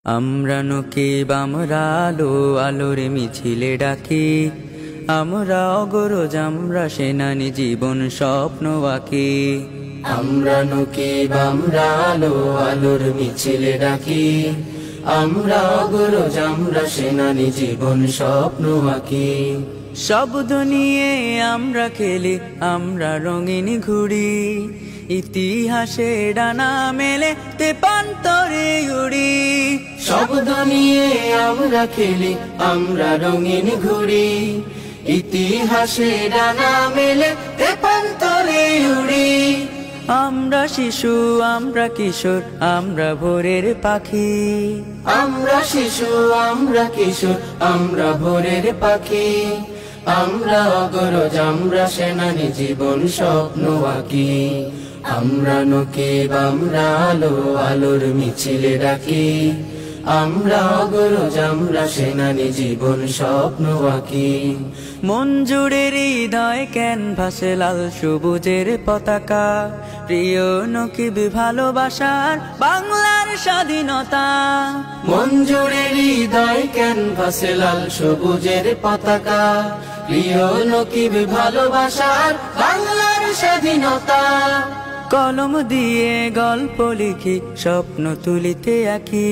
আমরা নকিব আমরা আলো আলোর মিছিলে ডাকি, আমরা অগরজ আমরা সেনানি জীবন স্বপ্ন আঁকি। আমরা নকিব আমরা আলো আলোর মিছিলে ডাকি, আমরা অগরজ আমরা সেনানি জীবন স্বপ্ন আঁকি। শব্দ নিয়ে আমরা খেলি, আমরা রঙিন ঘুড়ি, ইতিহাসে ডানা মেলে তেপান্তরে উড়ি। শব্দ নিয়ে আমরা খেলি, আমরা রঙিন ঘুড়ি, ইতিহাসে ডানা মেলে তেপান্তরে উড়ি। আমরা শিশু আমরা কিশোর আমরা ভোরের পাখি, আমরা শিশু আমরা কিশোর আমরা ভোরের পাখি। আমরা অগরজ আমরা সেনানি জীবন স্বপ্ন আঁকি। আমরা নকিব আমরা আলো আলোর মিছিলে ডাকি, আমরা অগরজ আমরা সেনানি জীবন স্বপ্ন আঁকি। মন জুড়ে হৃদয় ক্যানভাসে লাল সবুজের পতাকা, প্রিয় নকিব ভালোবাসার বাংলার স্বাধীনতা। মন জুড়ে হৃদয় ক্যানভাসে লাল সবুজের পতাকা, প্রিয় নকিব ভালোবাসার বাংলার স্বাধীনতা। কলম দিয়ে গল্প লিখি স্বপ্ন তুলিতে আঁকি,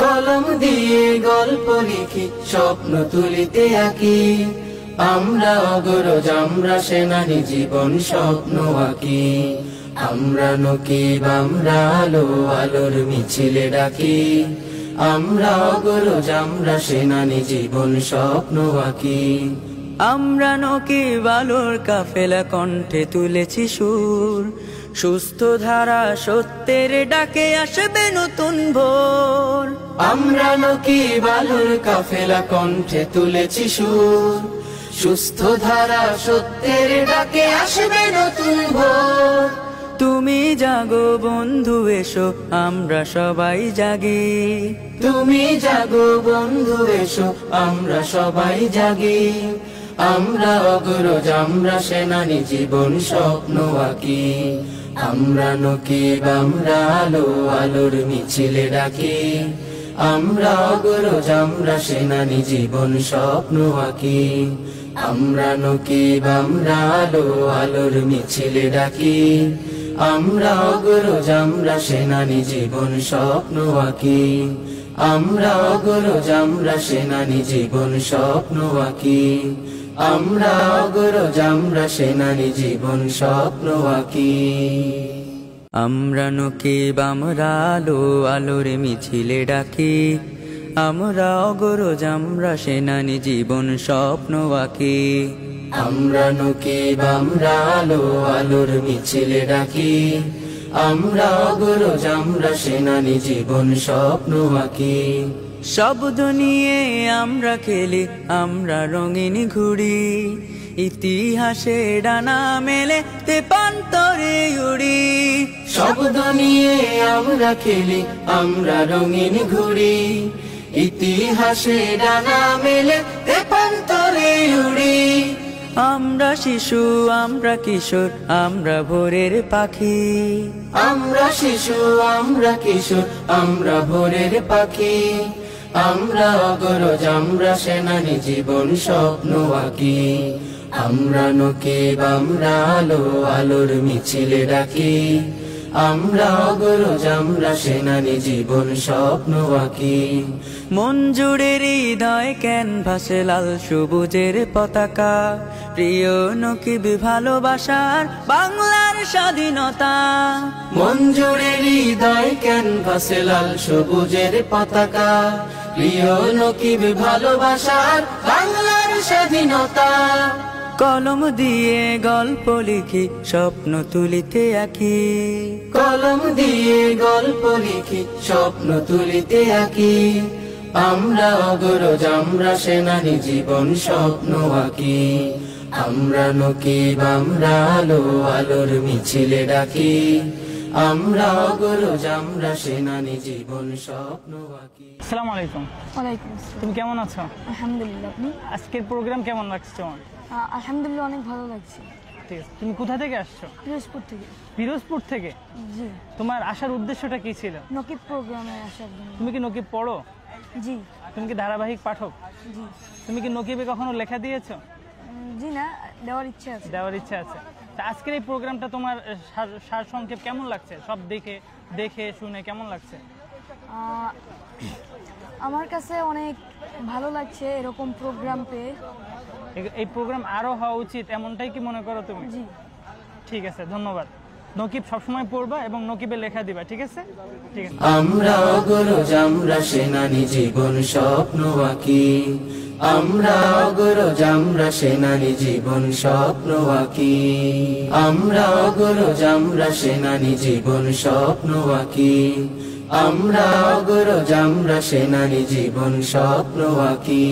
কলম দিয়ে গল্প লিখি স্বপ্ন তুলিতে আঁকি। আমরা অগরজ আমরা সেনানি জীবন স্বপ্ন আঁকি। আমরা নকিব আমরা আলো আলোর মিছিলে ডাকি, আমরা অগরজ আমরা সেনানি জীবন স্বপ্ন আঁকি। আমরা নকিব আলোর কাফেলা কণ্ঠে তুলেছি সুর, সুস্থ ধারা সত্যের ডাকে আসবে নতুন ভোর। আমরা নকিব আলোর কাফেলা কণ্ঠে তুলেছি সুর, সুস্থ ধারা সত্যের ডাকে আসবে নতুন ভোর। তুমি জাগো বন্ধু এসো আমরা সবাই জাগি, তুমি জাগো বন্ধু এসো আমরা সবাই জাগি। আমরা অগরজ আমরা সেনানি জীবন স্বপ্ন আঁকি। আমরা নকিব আমরা আলো আলোর মিছিলে ডাকি, আমরা অগরজ আমরা সেনানি জীবন স্বপ্ন আঁকি। আমরা নকিব আমরা আলো আলোর মিছিলে ডাকি, আমরা অগরজ আমরা সেনানি জীবন স্বপ্ন আঁকি। আমরা অগরজ আমরা সেনানি জীবন স্বপ্ন আঁকি। আমরা অগরজ আমরা সেনানি জীবন স্বপ্ন আঁকি। আমরা নকিব আমরা আলো আলোর মিছিলে ডাকি, আমরা অগরজ আমরা সেনানি জীবন স্বপ্ন আঁকি। আমরা নকিব আমরা আলো আলোর মিছিলে ডাকি, আমরা অগরজ আমরা সেনানি জীবন স্বপ্ন আঁকি। শব্দ নিয়ে আমরা খেলি, আমরা রঙিন ঘুড়ি, ইতিহাসে ডানা মেলে তেপান্তরে উড়ি। শব্দ নিয়ে আমরা খেলি, আমরা রঙিন ঘুড়ি, ইতিহাসে ডানা মেলে তেপান্তরে উড়ি। আমরা শিশু আমরা কিশোর আমরা ভোরের পাখি, আমরা শিশু আমরা কিশোর আমরা ভোরের পাখি। আমরা অগরজ আমরা সেনানি জীবন স্বপ্ন আঁকি। আমরা নকিব আমরা আলো আলোর মিছিলে ডাকি, আমরা অগরজ আমরা সেনানি জীবন স্বপ্ন আঁকি। মন জুড়ে হৃদয় ক্যানভাসে লাল সবুজের পতাকা, প্রিয় নকিব ভালোবাসার বাংলার স্বাধীনতা। মন জুড়ে হৃদয় ক্যানভাসে লাল সবুজের পতাকা, প্রিয় নকিব ভালোবাসার বাংলার স্বাধীনতা। কলম দিয়ে গল্প লিখি স্বপ্ন তুলিতে আঁকি, কলম দিয়ে গল্প লিখি স্বপ্ন তুলিতে আঁকি। আমরা অগরজ আমরা সেনানি জীবন স্বপ্ন আঁকি। আমরা নকিব আমরা আলো আলোর মিছিলে ডাকি, আমরা অগরজ আমরা সেনানি জীবন স্বপ্ন আঁকি। আসসালামু আলাইকুম। ওয়ালাইকুম আসসালাম। তুমি কেমন আছো? আলহামদুলিল্লাহ। আপনি? আজকের প্রোগ্রাম কেমন লাগছে তোমার? আলহামদুলিল্লাহ, অনেক ভালো লাগছে। ঠিক আছে, তুমি কোথা থেকে আসছো? পিরোজপুর থেকে। পিরোজপুর থেকে? জি। তোমার আসার উদ্দেশ্যটা কি ছিল? নকিব প্রোগ্রামে আসার জন্য। তুমি কি নকিব পড়ো? জি। তুমি কি ধারাবাহিক পাঠক? জি। তুমি কি নকিবে কখনো লেখা দিয়েছো? জি না, দেওয়ার ইচ্ছা আছে। দেওয়ার ইচ্ছা আছে। তা আজকের এই প্রোগ্রামটা তোমার সারসংক্ষেপ কেমন লাগছে? সব দেখে শুনে কেমন লাগছে? আমার কাছে অনেক ভালো লাগছে এরকম প্রোগ্রাম পেয়ে। এই প্রোগ্রাম আরো হওয়া উচিত এমনটাই কি মনে করো তুমি? জি। ঠিক আছে, ধন্যবাদ। নকিব সবসময় পড়বা এবং নকিবে লেখা দিবা, ঠিক আছে? ঠিক আছে। আমরা অগ্রজ, আমরা সেনানী, জীবন স্বপ্ন আঁকি। আমরা অগ্রজ, আমরা সেনানী, জীবন স্বপ্ন আঁকি। আমরা অগ্রজ, আমরা সেনানী, জীবন স্বপ্ন আঁকি। আমরা অগ্রজ, আমরা সেনানী, জীবন স্বপ্ন আঁকি।